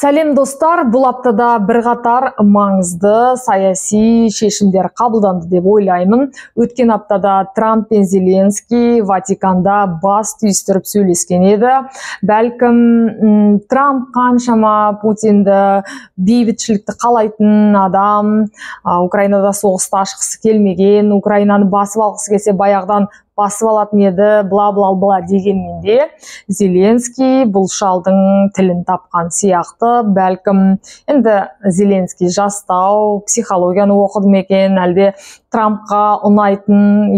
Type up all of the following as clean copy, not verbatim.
Сәлем достар, бұл аптада бірқатар маңызды саяси шешімдер қабылданды деп ойлаймын. Өткен аптада Трамп пен Зеленский Ватиканда бас түйістіріп сөйлескен еді. Бәлкім Трамп қаншама Путинді бейбітшілікті қалайтын адам, Украинада соғысты ашқысы келмеген, Украинаны басып алғысы келсе баяғыдан басып алатын еді, бла-бла-бла дегенмен де Зеленский бұл шалдың тілін тапқан сияқты. Бәлкім енді Зеленский жастау, психологияны оқыды ма екен, әлде Трампқа ұнайтын,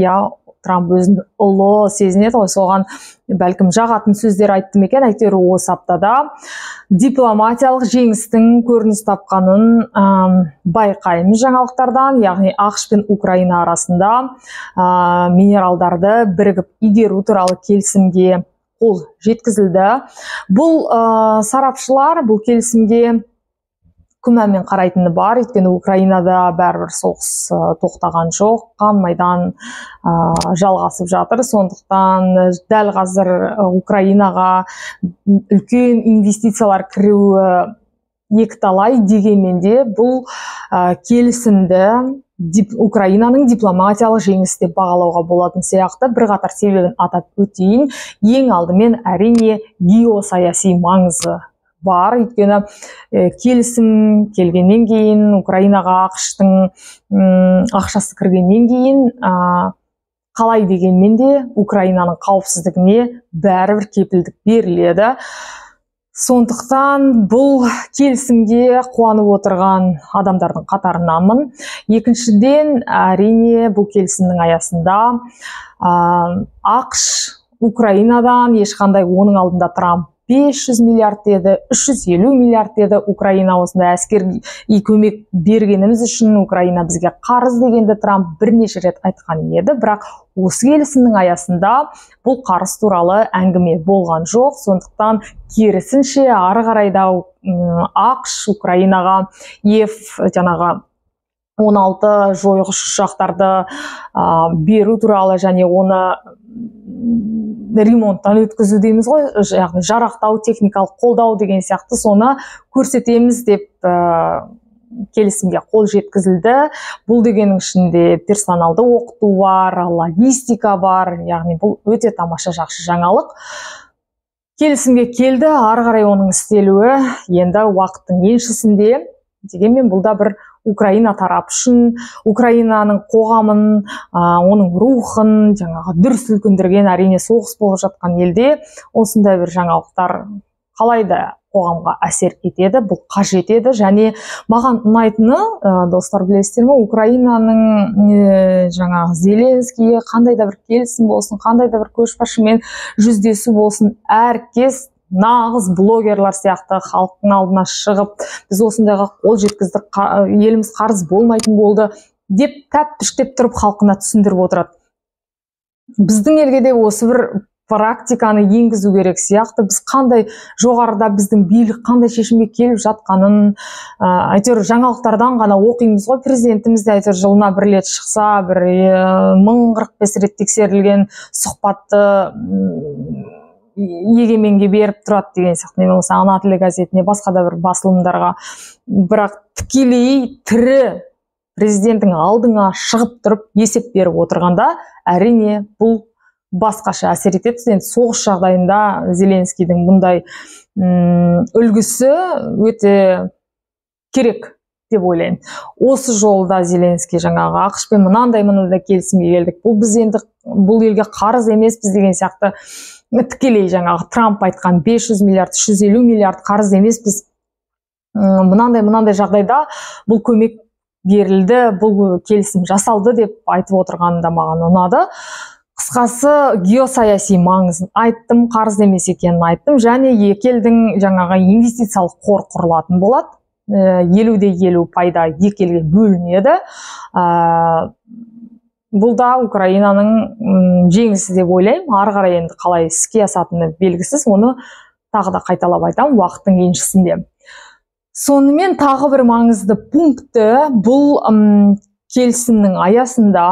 Трамп өзін ұлы сезінеді ғой, соған бәлкім жағатын сөздер айтты ма екен. Әйтеуір осы аптада дипломатиялық жеңістің көрініс тапқанын байқаймыз жаңалықтардан, яғни ақш пен Украина арасында минералдарды бірігіп игеру туралы келісімге қол жеткізілді. Бұл сарапшылар бұл келісімге күмәнмен қарайтыны бар, өйткені Украинада бәрібір соғыс тоқтаған жоқ, қан майдан жалғасып жатыр. Сондықтан дәл қазір Украинаға үлкен инвестициялар кіруі екіталай, дегенмен де бұл келісімді Украинаның дипломатиялық жеңісі деп бағалауға болатын сияқты. Бірқатар себебін атап өтейін. Ең алдымен әрине геосаяси маңызы бар, өйткені келісім келгеннен кейін, Украинаға ақштың ақшасы кіргеннен кейін, қалай дегенмен де Украинаның қауіпсіздігіне бәрібір кепілдік беріледі. Сондықтан бұл келісімге қуанып отырған адамдардың қатарынамын. Екіншіден, әрине бұл келісімнің аясында ақш Украинадан ешқандай, оның алдында Трамп 500 миллиард деді, 350 миллиард деді. Украина осында әскери көмек бергеніміз үшін Украина бізге қарыз дегенді Трамп бірнеше рет айтқан еді. Бірақ осы келісімнің аясында бұл қарыз туралы әңгіме болған жоқ. Сондықтан керісінше ары қарайда ақш Украинаға жаңағы 16 жойғыш ұшақтарды беру туралы және оны ремонттан өткізу дейміз ғой, яғни жарақтау, техникалық қолдау деген сияқты, соны көрсетеміз деп келісімге қол жеткізілді. Бұл дегеннің ішінде персоналды оқыту бар, логистика бар, яғни бұл өте тамаша жақсы жаңалық. Келісімге келді, ары қарай оның істелуі енді уақыттың еншісінде. Дегенмен бұл да бір Украина тарап үшін, Украинаның қоғамын, оның рухын жаңағы дүр сілкіндірген, әрине соғыс болып жатқан елде осындай бір жаңалықтар қалайда қоғамға әсер етеді, бұл қажет еді. Және маған ұнайтыны, достар, білесіздер ме, Украинаның жаңағы Зеленскийге қандай да бір келісім болсын, қандай да бір көшбасшымен жүздесу болсын, әркез нағыз блогерлар сияқты халықтың алдына шығып, біз осындайға қол жеткіздік, еліміз қарыз болмайтын болды деп тәптіштеп тұрып халқына түсіндіріп отырады. Біздің елге де осы бір практиканы енгізу керек сияқты. Біз қандай жоғарыда біздің билік қандай шешімге келіп жатқанын әйтеуір жаңалықтардан ғана оқимыз ғой. Президентіміз де әйтеуір жылына бір рет шықса, бір 1045 рет тексерілген сұхбатты егеменге беріп тұрады деген сияқты. Мен осы ана тілі газетіне, басқа да бір басылымдарға, бірақ тікелей тірі президенттің алдыңа шығып тұрып есеп беріп отырғанда әрине бұл басқаша әсер етеді. Енді соғыс жағдайында Зеленскийдің бұндай үлгісі өте керек деп ойлаймын. Осы жолда Зеленский жаңағы ақшпен мынандай келісімге келдік. Бұл елге қарыз емеспіз деген сияқты тікелей жаңағы Трамп айтқан 500 миллиард, 350 миллиард қарыз емеспіз. Мынандай жағдайда бұл көмек берілді, бұл келісім жасалды деп айтып отырғаны да маған ұнады. Қысқасы, геосаяси маңызын айттым, қарыз емес екенін айттым, және екі елдің жаңағы инвестициялық қор құрылатын болады. 50-50 пайда екі елге бөлінеді. Бұл да Украинаның жеңісі деп ойлаймын. Ары қарай енді қалай іске асатыны белгісіз, оны тағы да қайталап айтамын уақыттың еншісінде. Сонымен тағы бір маңызды пункті, бұл келісімнің аясында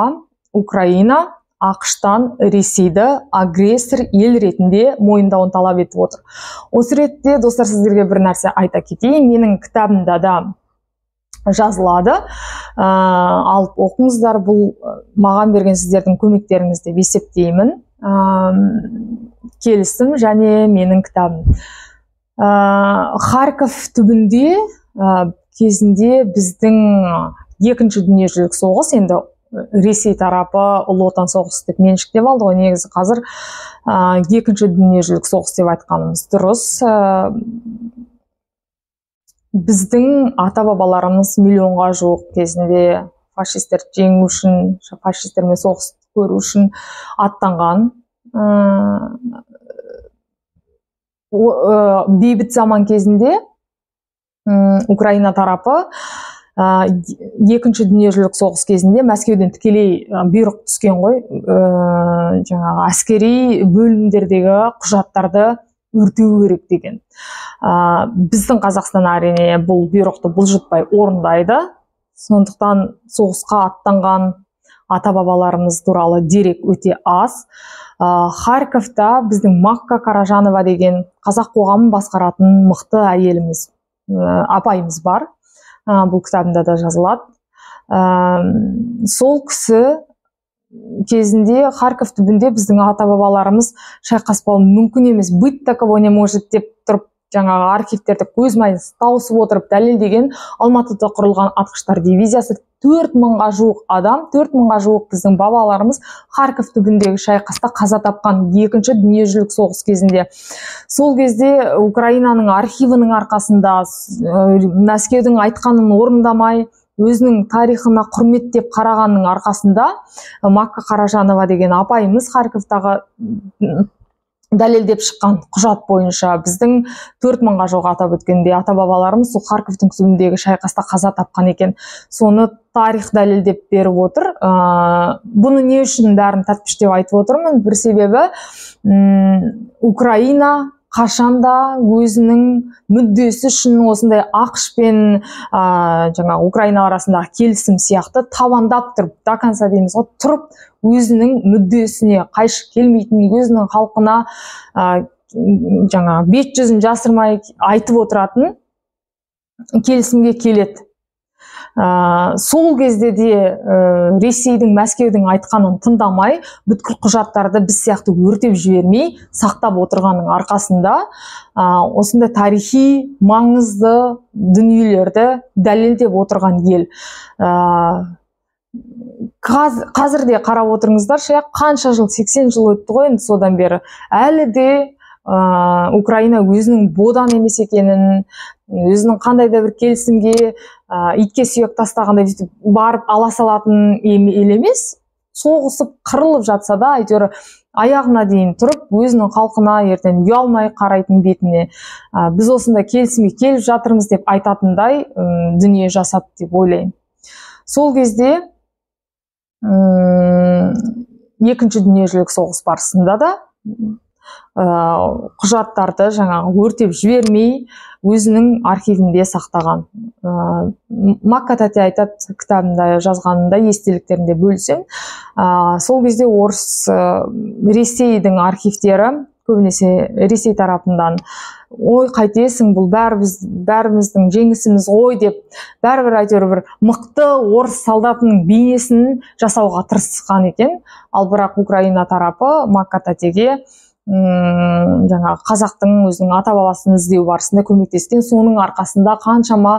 Украина ақштан Ресейді агрессор ел ретінде мойындауын талап етіп отыр. Осы ретте достар, сіздерге бір нәрсе айта кетейін. Менің кітабымда да жазылады. Алып оқыңыздар, бұл маған берген сіздердің көмектеріңіз деп есептеймін. Келісім және менің кітабым. Харьков түбінде кезінде біздің екінші дүниежүзілік соғыс, енді Ресей тарапы ұлы отан соғысы деп меншіктеп алды ғой. Негізі қазір екінші дүниежүзілік соғыс деп айтқанымыз дұрыс. Біздің ата-бабаларымыз миллионға жуық кезінде фашистер жеңу үшін, фашистермен соғыс көру үшін аттанған. Бейбіт заман кезінде Украина тарапы екінші дүниежүзілік соғыс кезінде Мәскеуден тікелей бұйрық түскен ғой, жаңағы әскери бөлімдердегі құжаттарды өртеу керек деген. Біздің Қазақстан әрине бұл бұйрықты бұлжытпай орындайды. Сондықтан соғысқа аттанған ата-бабаларымыз туралы дерек өте аз. Харьковта біздің Макка Қаражанова деген қазақ қоғамын басқаратын мықты әйеліміз, апайымыз бар. Бұл кітабында да жазылады. Сол кісі кезінде Харьков түбінде біздің ата-бабаларымыз шайқаспауы мүмкін емес, быть такого не может деп тұрып, жаңағы архивтерді көзмай тауысып отырып дәлелдеген Алматыда құрылған атқыштар дивизиясы 4000-ға жуық адам, 4000-ға жуық біздің бабаларымыз Харьков түбіндегі шайқаста қаза тапқан екінші дүниежүзілік соғыс кезінде. Сол кезде Украинаның архивінің арқасында Мәскеудің айтқанын орындамай, өзінің тарихына құрметтеп қарағанның арқасында Макка Қаражанова деген апайымыз Харьковтағы дәлелдеп шыққан құжат бойынша біздің 4000-ға жуық атап өткенде ата-бабаларымыз сол Харьковтың түбіндегі шайқаста қаза тапқан екен. Соны тарих дәлелдеп беріп отыр. Бұны не үшін бәрін тәптіштеп айтып отырмын? Бір себебі Украина қашанда өзінің мүддесі үшін осындай ақш пен жаңа Украина арасындағы келісім сияқты табандап тұрып, до конца дейміз ғой, тұрып өзінің мүддесіне қайшы келмейтін, өзінің халқына жаңа бет жүзін жасырмай айтып отыратын келісімге келеді. Сол кезде де Ресейдің, Мәскеудің айтқанын тыңдамай, бүткіл құжаттарды біз сияқты өртеп жібермей сақтап отырғанның арқасында осындай тарихи маңызды дүниелерді дәлелдеп отырған ел. Қазір де қарап отырыңыздар, қанша жыл, 80 жыл өтті ғой, енді содан бері әлі де Украина өзінің бодан емес екенін, өзінің қандай да бір келісімге итке сүйек тастағандай барып ала салатын ел емес. Соғысып қырылып жатса да, әйтеуір аяғына дейін тұрып, өзінің халқына ертең ұялмай қарайтын бетіне біз осында келісімге келіп жатырмыз деп айтатындай дүние жасады деп ойлаймын. Сол кезде екінші дүниежүзілік соғыс барысында да құжаттарды жаңағы өртеп жібермей өзінің архивінде сақтаған. Макка тәте айтады, кітабында жазғанында естеліктерінде бөлсем, сол кезде Ресейдің архивтері, көбінесе Ресей тарапынан, ой қайтесің, бұл бәріміздің жеңісіміз ғой деп, бәрібір әйтеуір бір мықты орыс солдатының бейнесін жасауға тырысқан екен. Ал бірақ Украина тарапы Макка тәтеге жаңа қазақтың өзінің ата-бабасын іздеу барысында көмектескен. Соның арқасында қаншама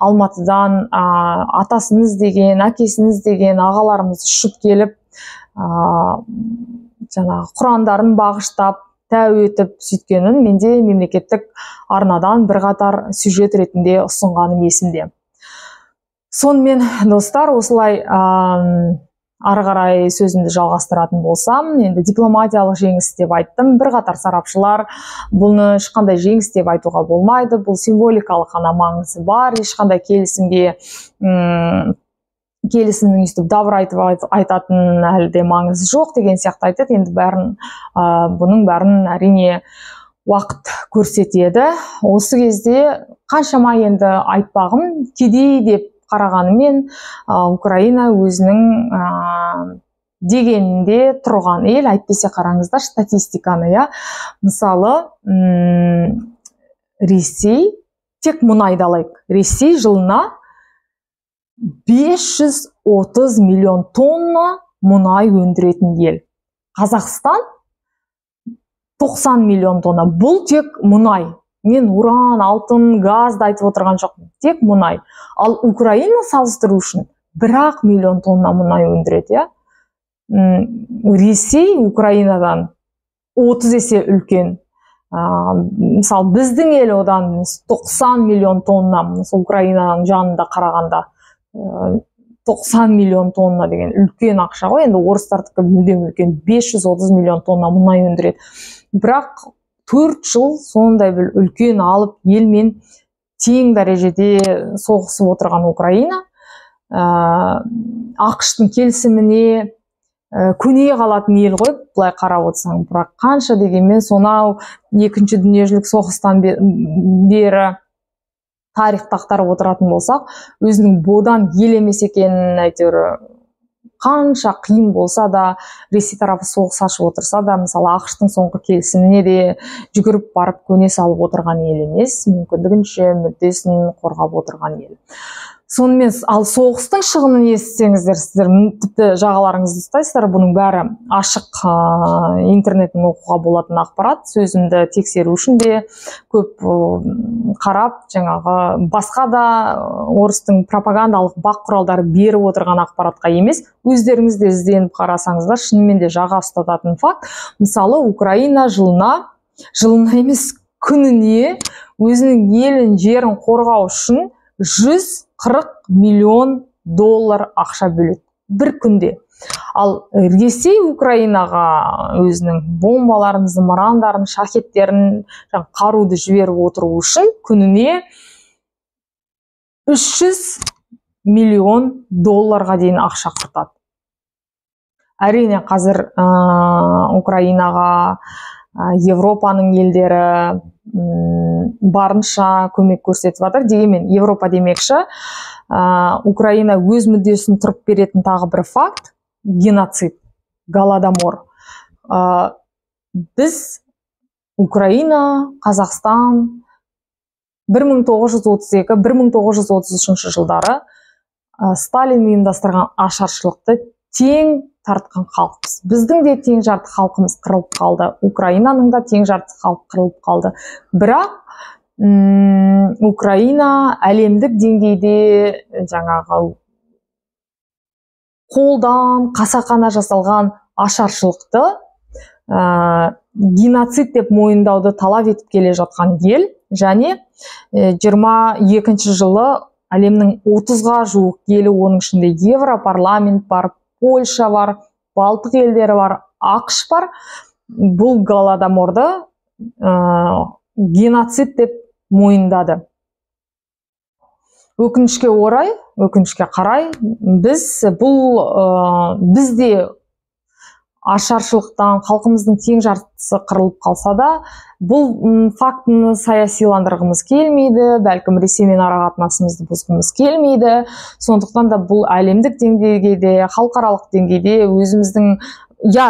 Алматыдан атасын іздеген, әкесін іздеген ағаларымыз ұшып келіп, жаңа құрандарын бағыштап, тәу етіп сөйткенін менде мемлекеттік арнадан бірқатар сюжет ретінде ұсынғаным есімде. Сонымен достар, осылай ары қарай сөзімді жалғастыратын болсам, енді дипломатиялық жеңіс деп айттым. Бірқатар сарапшылар бұны ешқандай жеңіс деп айтуға болмайды. Бұл символикалық қана маңызы бар. Ешқандай келісімнің үстіп дабыр айтатын әлі де маңызы жоқ деген сияқты айтады. Енді бұның бәрін әрине уақыт көрсетеді. Осы кезде қаншама енді айтпағым кедей деп қарағанымен Украина өзінің дегенде тұрған ел, әйтпесе қараңыздар статистиканы, иә. Мысалы, Ресей, тек мұнайды алайық. Ресей жылына 530 миллион тонна мұнай өндіретін ел. Қазақстан 90 миллион тонна. Бұл тек мұнай. Мен уран, алтын, газды айтып отырған жоқпын. Тек мұнай. Ал Украина салыстыру үшін 1 миллион тонна мұнай өндіреді, иә. Ресей Украинадан 30 есе үлкен. Мысалы, біздің ел одан 90 миллион тонна, Украинаның жанында қарағанда 90 миллион тонна деген үлкен ақша ғой. Енді орыстардікі мүлдем үлкен, 530 миллион тонна мұнай өндіреді. Бірақ 4 жыл сондай бір үлкен алып елмен тең дәрежеде соғысып отырған Украина ақш-тың келісіміне көне қалатын ел ғой, бұлай қарап отырсаң. Бірақ қанша дегенмен сонау екінші дүниежүзілік соғыстан бері тарихты ақтарып отыратын болсақ, өзінің бодан ел емес екенін әйтеуір қанша қиын болса да, Ресей тарапы соғыс ашып отырса да, мысалы ақш-тың соңғы келісіміне де жүгіріп барып көне салып отырған ел емес, мүмкіндігінше мүддесін қорғап отырған ел. Сонымен, ал соғыстың шығынын естісеңіздер, сіздер тіпті жағаларыңызды ұстайсыздар, бұның бәрі ашық интернеттен оқуға болатын ақпарат, сөзімді тексеру үшін де көп қарап, жаңағы басқа да орыстың пропагандалық бақ құралдары беріп отырған ақпаратқа емес, өздеріңіз де ізденіп қарасаңыздар, шынымен де жаға ұстататын факт. Мысалы, Украина жылына емес, күніне өзінің елін, жерін қорғау үшін 140 миллион доллар ақша бөледі бір күнде. Ал Ресей Украинаға өзінің бомбаларын, зымырандарын, шахеттерін, қаруды жіберіп отыру үшін күніне 300 миллион долларға дейін ақша құртады. Әрине, қазір Украинаға Европаның елдері барынша көмек көрсетіп жатыр. Дегенмен, Европа демекші, Украина өз мүддесін тұрып беретін тағы бір факт – геноцид, голодомор. Біз, Украина, Қазақстан 1932-1933 жылдары Сталин ұйымдастырған ашаршылықты тең тартқан халықпыз. Біздің де тең жарты халқымыз қырылып қалды. Украинаның да тең жарты халық қырылып қалды. Бірақ Украина әлемдік деңгейде жаңағы қолдан қасақана жасалған ашаршылықты геноцид деп мойындауды талап етіп келе жатқан ел, және 22 жылы әлемнің 30-ға жуық елі, оның ішінде Европарламент бар, Польша бар, Балтық елдері бар, ақш бар, бұл голодоморды геноцид деп мойындады. Өкінішке қарай, бізде ашаршылықтан халқымыздың тең жартысы қырылып қалса да, бұл фактіні саясиландырғымыз келмейді, бәлкім Ресеймен арақатынасымызды бұзғымыз келмейді. Сондықтан да бұл әлемдік деңгейде, халықаралық деңгейде өзіміздің,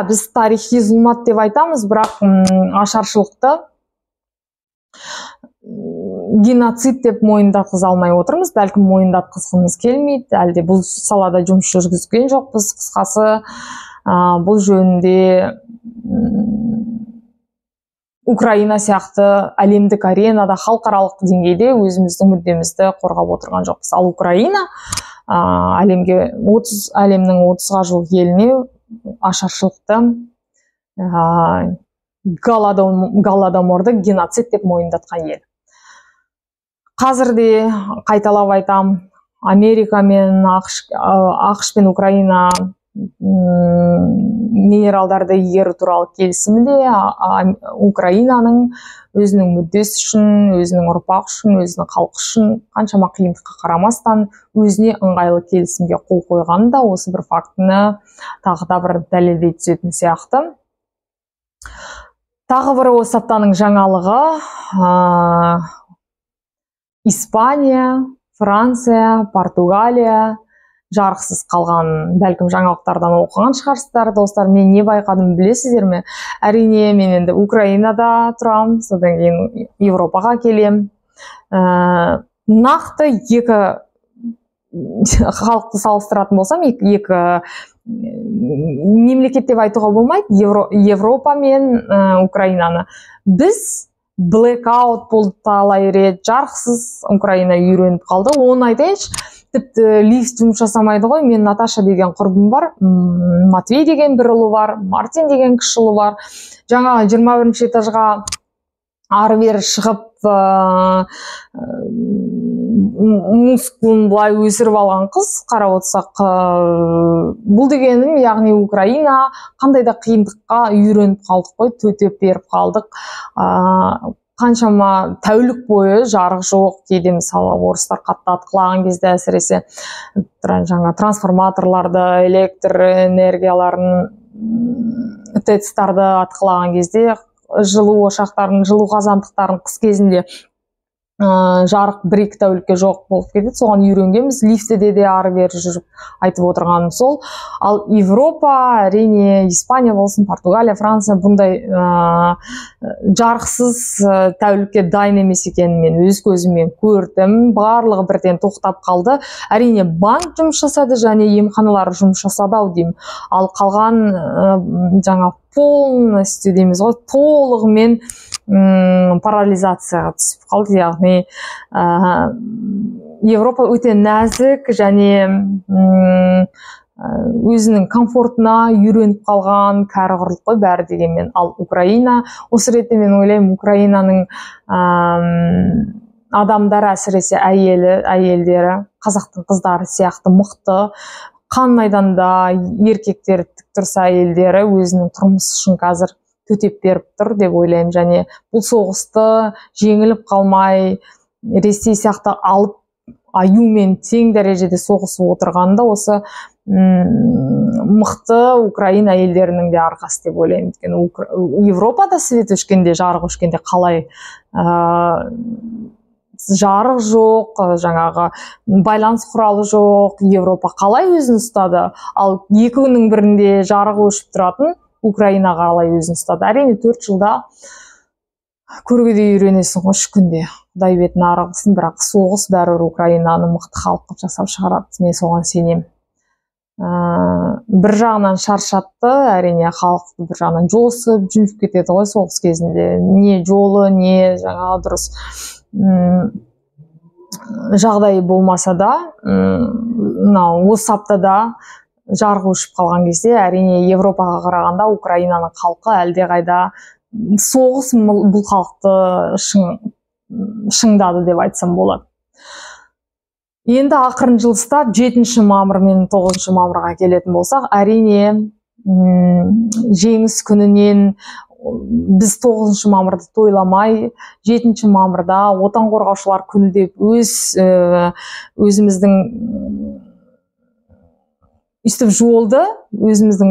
біз тарихи зұлмат деп айтамыз, бірақ ашаршылықты геноцид деп мойындатқыза алмай отырмыз, бәлкім мойындатқызғымыз келмейді, әлде бұл салада жұмыс жүргізген жоқпыз. Қысқасы, бұл жөнінде Украина сияқты әлемдік аренада, халықаралық деңгейде өзіміздің мүддемізді қорғап отырған жоқпыз. Ал Украина әлемнің 30-ға жуық еліне ашаршылықты, голодоморды геноцид деп мойындатқан ел. Қазір де қайталап айтам, Америка мен ақш пен Украина минералдарды игеру туралы келісімде Украинаның өзінің мүддесі үшін, өзінің ұрпақ үшін, өзінің халқы үшін қаншама қиындыққа қарамастан өзіне ыңғайлы келісімге қол қойғаны да осы бір фактіні тағы да бір дәлелдей түсетін сияқты. Тағы бір осы аптаның жаңалығы Испания, Франция, Португалия жарықсыз қалған, бәлкім жаңалықтардан оқыған шығарсыздар достар. Мен не байқадым білесіздер ме? Әрине мен енді Украинада тұрам, содан кейін Европаға келем. Нақты екі халықты салыстыратын болсам, екі мемлекет деп айтуға болмайды, Европа мен Украинаны. Біз blackout болды талай рет, жарықсыз Украина үйреніп қалды. Оны айтайыншы, тіпті лифт жұмыс жасамайды ғой. Мен Наташа деген құрбым бар, Матвей деген бір ұлы бар, Мартин деген кіші ұлы бар. Жаңа 21-ші этажға ары бері шығып мускулын былай өсіріп алған қыз, қарап отырсақ, бұл дегенім, яғни Украина қандай да қиындыққа үйреніп қалдық қой, төтеп беріп қалдық. Қаншама тәулік бойы жарық жоқ, кейде мысалы орыстар қатты атқылаған кезде әсіресе жаңа трансформаторларды, электр энергияларын, ТЭЦ-тарды атқылаған кезде, жылу ошақтарын, жылу қазандықтарын қыс кезінде жарық 1-2 тәулікке жоқ болып кетеді. Соған үйренгенбіз, лифтіде де ары бері жүріп айтып отырғаным сол. Ал Европа, әрине, Испания болсын, Португалия, Франция бұндай жарықсыз тәулікке дайын емес екенін мен өз көзіммен көрдім. Барлығы бірден тоқтап қалды. Әрине, банк жұмыс жасады және емханалар жұмыс жасады ау деймін. Ал қалған жаңа полностью дейміз ғой, толығымен парализацияға түсіп қалды. Яғни Европа өте нәзік және өзінің комфортына үйреніп қалған кәрі құрлық қой бәрі дегенмен. Ал Украина, осы ретте мен ойлаймын, Украинаның адамдары, әсіресе әйелдері, қазақтың қыздары сияқты мықты, қан майданда еркектер тік тұрса, әйелдері өзінің тұрмысы үшін қазір төтеп беріп тұр деп ойлаймын. Және бұл соғысты жеңіліп қалмай, Ресей сияқты алып аюмен тең дәрежеде соғысып отырғанда осы мықты Украина әйелдерінің де арқасы деп ойлаймын. Европада свет өшкенде, жарық өшкенде қалай жарық жоқ, жаңағы байланыс құралы жоқ, Европа қалай өзін ұстады, ал 2 күннің бірінде жарық өшіп тұратын Украина қалай өзін ұстады. Әрине 4 жылда көргедей үйренесің ғой, 3 күнде. Құдай бетін арығысын, бірақ соғыс бәрібір Украинаны мықты халық қылып жасап шығарады. Мен соған сенемін. Бір жағынан шаршатты, әрине халықты, бір жағынан жосып жүніп кетеді ғой соғыс кезінде. Не жолы, не жаңағы дұрыс жағдай болмаса да, осы аптада жарық өшіп қалған кезде, әрине Европаға қарағанда Украинаның халқы әлде қайда соғыс бұл халықты шыңдады деп айтсам болады. Енді ақырын жылыстап 7 мамыр мен 9 мамырға келетін болсақ, әрине жеңіс күнінен біз 9 мамырды тойламай, 7 мамырда отан қорғаушылар күні деп өзіміздің үстіп жолды, өзіміздің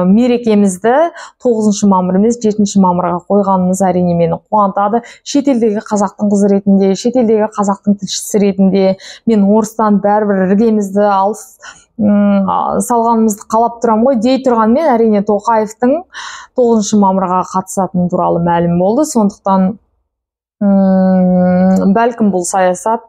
мерекемізді 9 мамыр емес 7 мамырға қойғанымыз әрине мені қуантады. Шетелдегі қазақтың қызы ретінде, шетелдегі қазақтың тілшісі ретінде мен орыстан бәрібір іргемізді алыс салғанымызды қалап тұрам ғой дей тұрғанмен, әрине Тоқаевтың 9 мамырға қатысатыны туралы мәлім болды. Сондықтан бәлкім бұл саясат,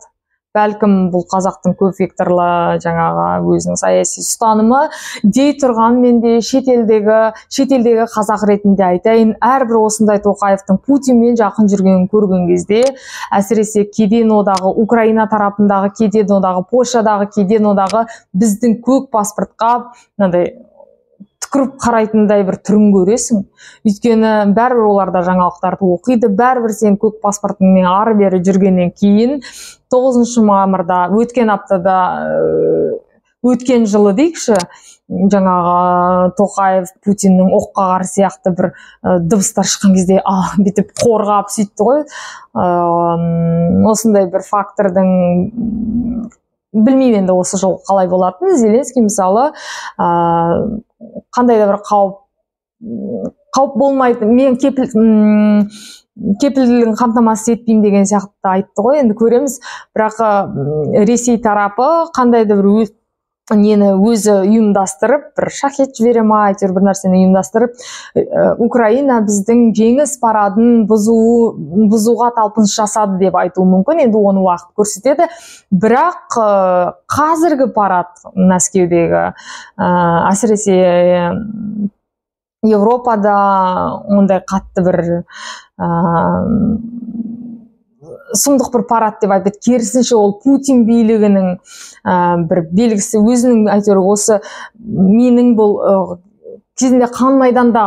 бәлкім бұл қазақтың көп векторлы жаңағы өзінің саяси ұстанымы дей тұрғанмен де шетелдегі қазақ ретінде айтайын, әрбір осындай Тоқаевтың Путинмен жақын жүргенін көрген кезде, әсіресе кеден одағы, Украина тарапындағы кеден одағы, Польшадағы кеден одағы біздің көк паспортқа түкіріп қарайтындай бір түрін көресің. Өйткені бәрібір оларда жаңалықтарды оқиды, бәрібір сен көк паспортыңмен ары бері жүргеннен кейін 9 мамырда, өткен аптада, өткен жылы дейікші, жаңағы Тоқаев Путиннің оққа қарсы сияқты бір дыбыстар шыққан кезде бүйтіп қорғап сөйтті ғой. Осындай бір фактордың, білмеймін енді осы жол қалай болатын. Зеленский мысалы қандай да бір қауіп болмайды, мен кепілдігін қамтамасыз етпеймін деген сияқты айтты ғой. Енді көреміз, бірақ Ресей тарапы қандай да бір нені өзі ұйымдастырып, бір шахет жібере ма, әйтеуір бір нәрсені ұйымдастырып, Украина біздің жеңіс парадын бұзуға талпыныс жасады деп айтуы мүмкін. Енді оны уақыт көрсетеді. Бірақ қазіргі парад Мәскеудегі, әсіресе Европада ондай қатты бір сұмдық бір парад деп айтады. Керісінше ол Путин билігінің бір белгісі, өзінің әйтеуір осы менің бұл кезінде қан майданда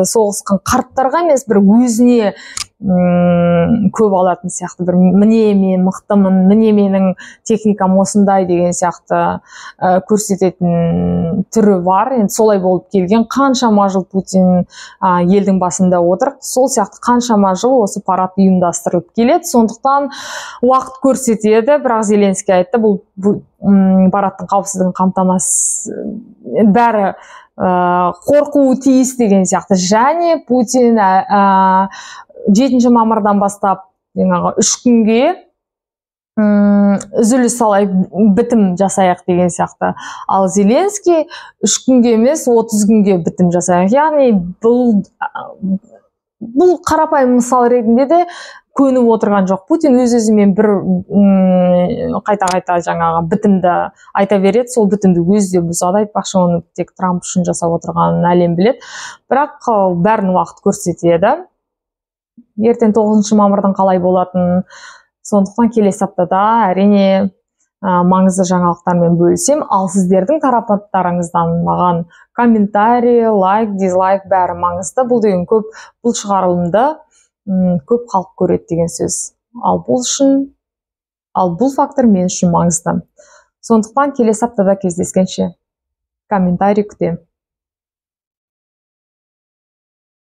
соғысқан қарттарға емес, бір өзіне көп алатын сияқты, бір міне мен мықтымын, міне менің техникам осындай деген сияқты көрсететін түрі бар. Енді солай болып келген, қаншама жыл Путин елдің басында отыр, сол сияқты қаншама жыл осы парад ұйымдастырылып келеді. Сондықтан уақыт көрсетеді. Бірақ Зеленский айтты, бұл парадтың қауіпсіздігін қамтамасыз бәрі қорқуы тиіс деген сияқты. Және Путин 7 мамырдан бастап 3 күнге үзіліс салайық, бітім жасайық деген сияқты. Ал Зеленский 3 күнге емес 30 күнге бітім жасайық. Яғни бұл қарапайым мысал ретінде де көніп отырған жоқ. Путин өз-өзімен бір қайта жаңағы бітімді айта береді, сол бітімді өзі де бұзады. Айтпақшы, оны тек Трамп үшін жасап отырғанын әлем біледі. Бірақ бәрін уақыт көрсетеді. Ертең 9 мамырдың қалай болатын. Сондықтан келесі аптада әрине маңызды жаңалықтармен бөлісем. Ал сіздердің тараптарыңыздан маған комментарий, лайк, дизлайк бәрі маңызды. Бұл деген көп, бұл шығарылымды көп халық көреді деген сөз. Ал бұл фактор мен үшін маңызды. Сондықтан келесі аптада кездескенше комментарий күтемін.